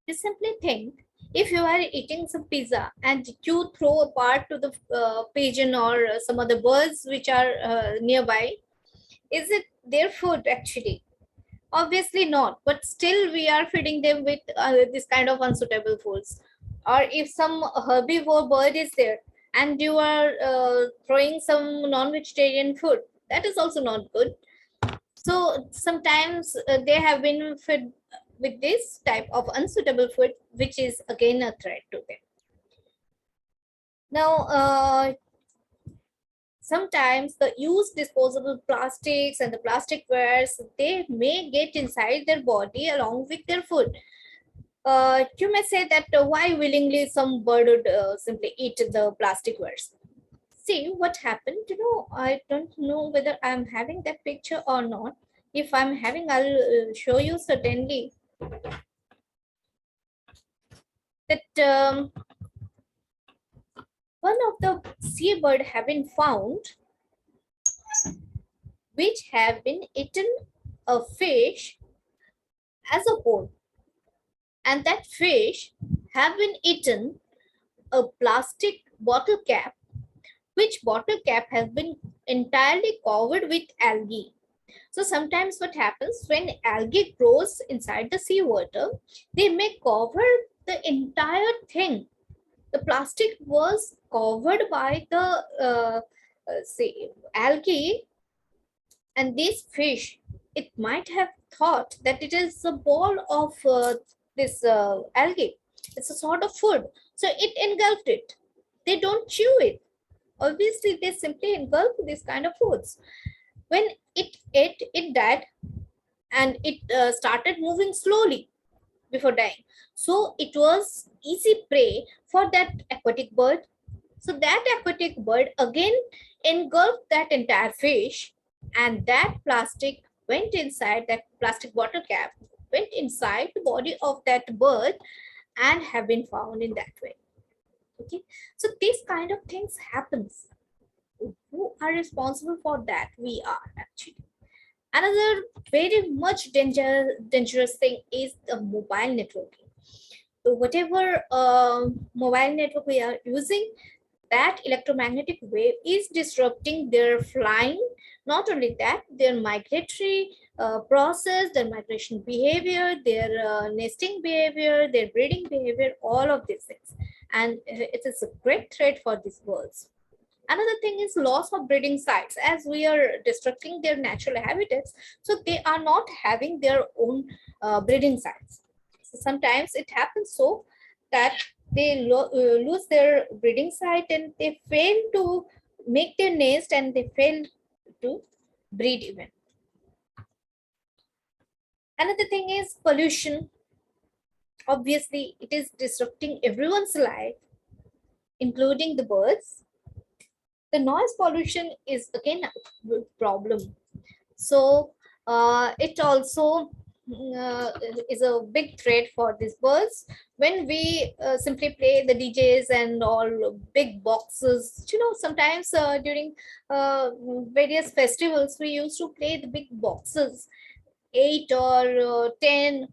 Just simply think, if you are eating some pizza and you throw a part to the pigeon or some other birds which are nearby, is it their food actually? Obviously not, but still we are feeding them with this kind of unsuitable foods. Or if some herbivore bird is there and you are throwing some non-vegetarian food, that is also not good. So sometimes they have been fed with this type of unsuitable food, which is again a threat to them. Now, sometimes the used disposable plastics and the plastic wares, they may get inside their body along with their food. You may say that why willingly some bird would simply eat the plastic wares. See what happened. I don't know whether I'm having that picture or not. If I'm having, I'll show you certainly that one of the seabird have been found which have been eaten a fish as a whole, and that fish have been eaten a plastic bottle cap, which bottle cap has been entirely covered with algae. So sometimes what happens when algae grows inside the seawater, they may cover the entire thing. The plastic was covered by the say algae, and this fish, it might have thought that it is a ball of this algae. It's a sort of food, so it engulfed it. They don't chew it. Obviously, they simply engulf this kind of foods. When it ate, it died, and it started moving slowly before dying. So it was easy prey for that aquatic bird. So that aquatic bird again engulfed that entire fish, and that plastic went inside, that plastic bottle cap went inside the body of that bird and have been found in that way. Okay, so these kind of things happens. Who are responsible for that? We are actually. Another very much dangerous thing is the mobile networking. So whatever mobile network we are using, that electromagnetic wave is disrupting their flying. Not only that, their migratory process, their migration behavior, their nesting behavior, their breeding behavior, all of these things. And it is a great threat for these birds. Another thing is loss of breeding sites, as we are destructing their natural habitats, so they are not having their own breeding sites. So sometimes it happens so that they lose their breeding site and they fail to make their nest and they fail to breed even. Another thing is pollution. Obviously, it is disrupting everyone's life, including the birds. The noise pollution is again a problem. So it also is a big threat for these birds. When we simply play the DJs and all big boxes, sometimes during various festivals, we used to play the big boxes, 8 or 10,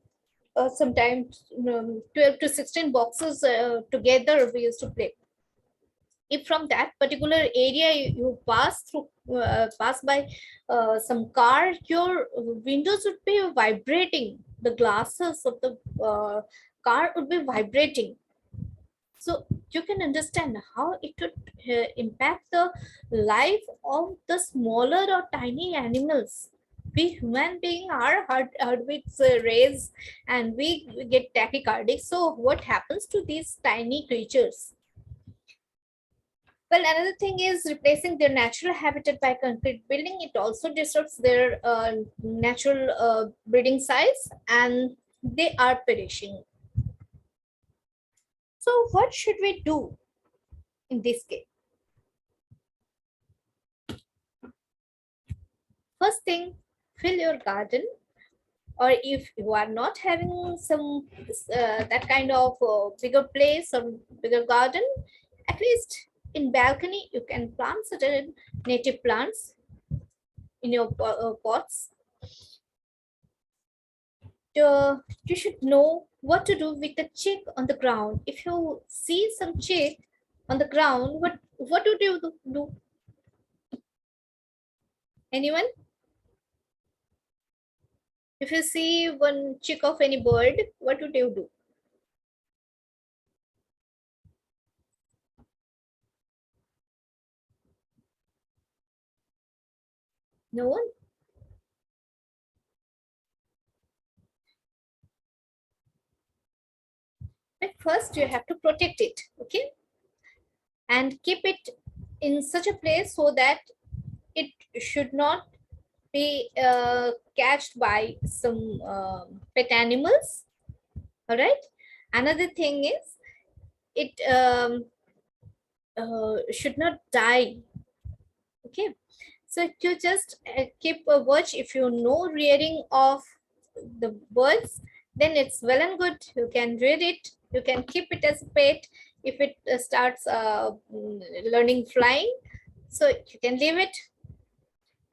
sometimes 12 to 16 boxes together we used to play. If from that particular area you pass by some car, your windows would be vibrating, the glasses of the car would be vibrating. So you can understand how it would impact the life of the smaller or tiny animals. We human beings, our heartbeats raise and we get tachycardic. So what happens to these tiny creatures? Well, another thing is replacing their natural habitat by concrete building. It also disrupts their natural breeding sites and they are perishing. So what should we do in this case? First thing, fill your garden, or if you are not having some that kind of bigger place or bigger garden, at least in balcony you can plant certain native plants in your pots. you should know what to do with the chick on the ground. If you see some chick on the ground, what would you do? Anyone? If you see one chick of any bird, what would you do? No one. But first, you have to protect it, okay, and keep it in such a place so that it should not be catched by some pet animals. All right. Another thing is it should not die. Okay. So you just keep a watch. If you know rearing of the birds, then it's well and good. You can rear it. You can keep it as a pet. If it starts learning flying, so you can leave it.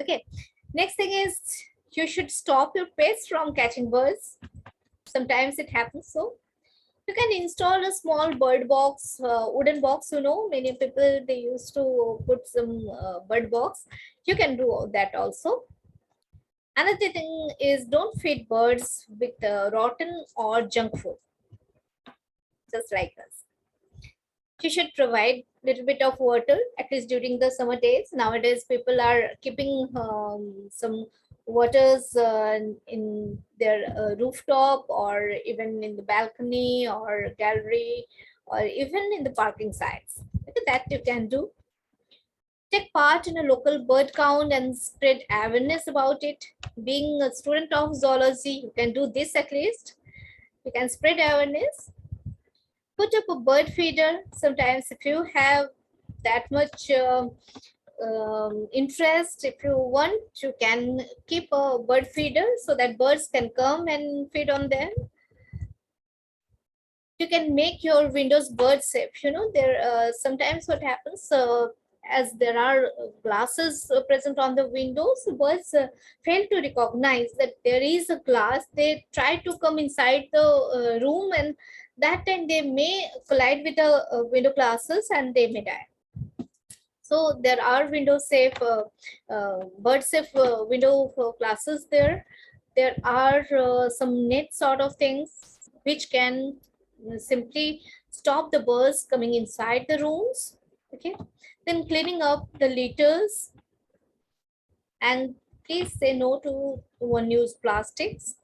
Okay. Next thing is you should stop your pets from catching birds. Sometimes it happens. So you can install a small bird box, wooden box. Many people they used to put some bird box. You can do that also. Another thing is don't feed birds with rotten or junk food, just like us. You should provide little bit of water at least during the summer days. Nowadays people are keeping some waters in their rooftop or even in the balcony or gallery or even in the parking sites. Okay, that you can do. Take part in a local bird count and spread awareness about it. Being a student of zoology, you can do this at least. You can spread awareness. Put up a bird feeder. Sometimes if you have that much interest, if you want, you can keep a bird feeder so that birds can come and feed on them. You can make your windows bird safe. There sometimes what happens, as there are glasses present on the windows, birds fail to recognize that there is a glass. They try to come inside the room, and that time they may collide with the window glasses and they may die. So there are window safe, bird safe window classes there. There are some net sort of things which can simply stop the birds coming inside the rooms. Okay. Then cleaning up the litters, and please say no to one-use plastics.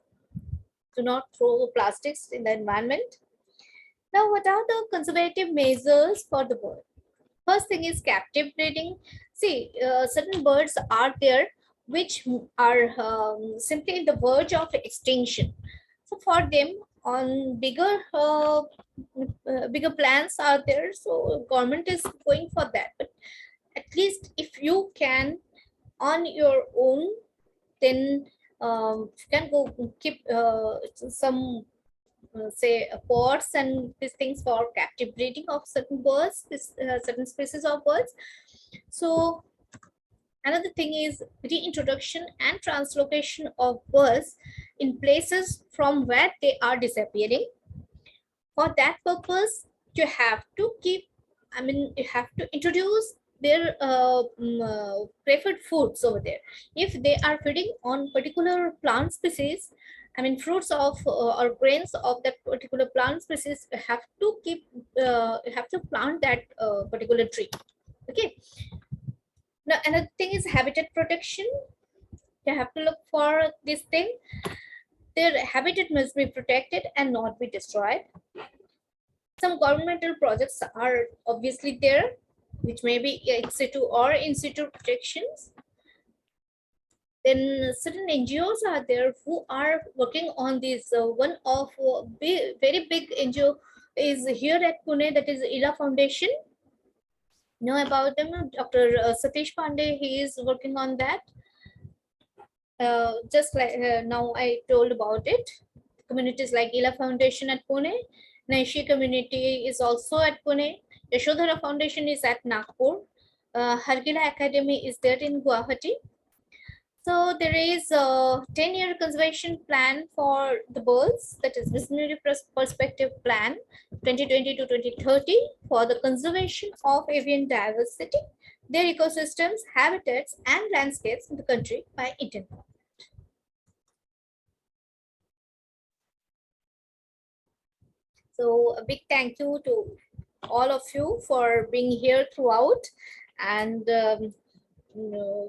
Do not throw plastics in the environment. Now, what are the conservative measures for the bird? First thing is captive breeding. See, certain birds are there which are simply in the verge of extinction. So for them, on bigger plans are there. So government is going for that. But at least if you can on your own, then you can go keep some say pots and these things for captive breeding of certain birds, certain species of birds. So another thing is reintroduction and translocation of birds in places from where they are disappearing. For that purpose, you have to keep, you have to introduce their preferred foods over there. If they are feeding on particular plant species, fruits of or grains of that particular plant species, you have to plant that particular tree. Okay. Now another thing is habitat protection. You have to look for this thing. Their habitat must be protected and not be destroyed. Some governmental projects are obviously there, which may be ex situ or in situ protections. Then certain NGOs are there who are working on this. One of very big NGO is here at Pune, that is ILA Foundation. Know about them? Dr. Satish Pandey, he is working on that. Just like now I told about it. Communities like ILA Foundation at Pune, Naishi community is also at Pune, Yashodhara Foundation is at Nagpur, Hargila Academy is there in Guwahati. So there is a 10-year conservation plan for the birds, that is visionary perspective plan 2020 to 2030 for the conservation of avian diversity, their ecosystems, habitats, and landscapes in the country by Indian. So a big thank you to all of you for being here throughout, and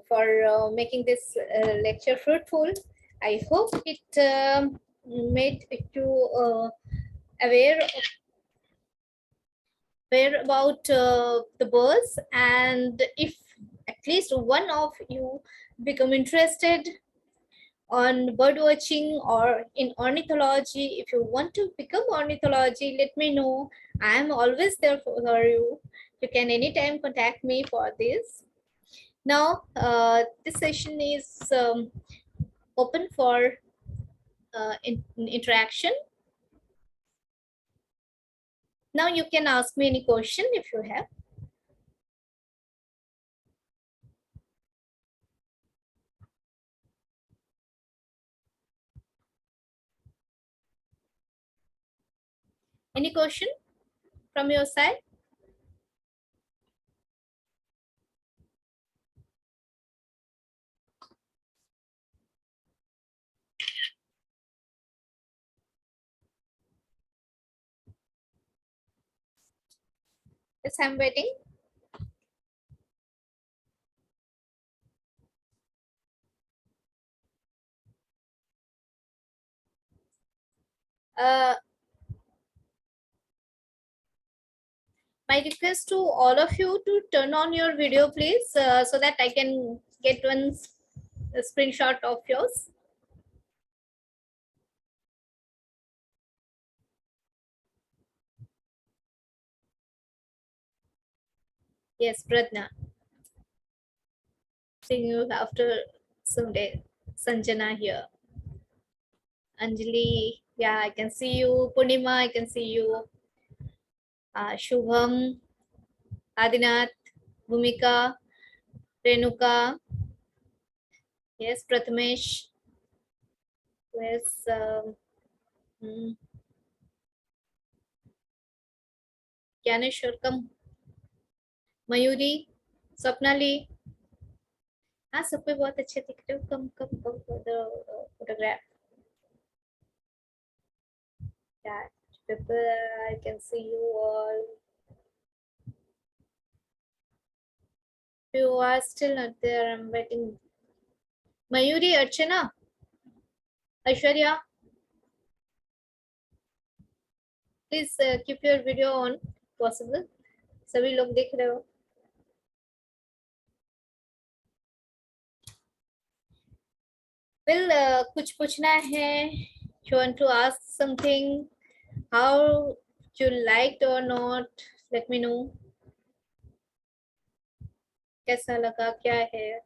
for making this lecture fruitful. I hope it made you aware about the birds, and if at least one of you become interested on bird watching or in ornithology, if you want to become ornithology, let me know. I am always there for you. You can anytime contact me for this. Now, this session is open for interaction. Now you can ask me any question if you have. Any question from your side? Yes, I'm waiting. Uh, my request to all of you to turn on your video, please, so that I can get one screenshot of yours. Yes, Pradna. Seeing you after some day. Sanjana here. Anjali, yeah, I can see you. Purnima, I can see you. Shubham, Adinath, Bhumika, Renuka, yes, Prathamesh, yes, hmm, Gyaneshwar, come, Mayuri, Swapnali, हाँ सब पे बहुत अच्छे दिख रहे हो कम कम कम photograph, yeah, people, I can see you all. You are still not there, I'm waiting. Mayuri, Archana, Aishwarya, please keep your video on, possible. सभी लोग देख रहे हो. Well, कुछ पूछना है? You want to ask something? How you liked or not? Let me know. कैसा लगा, क्या है?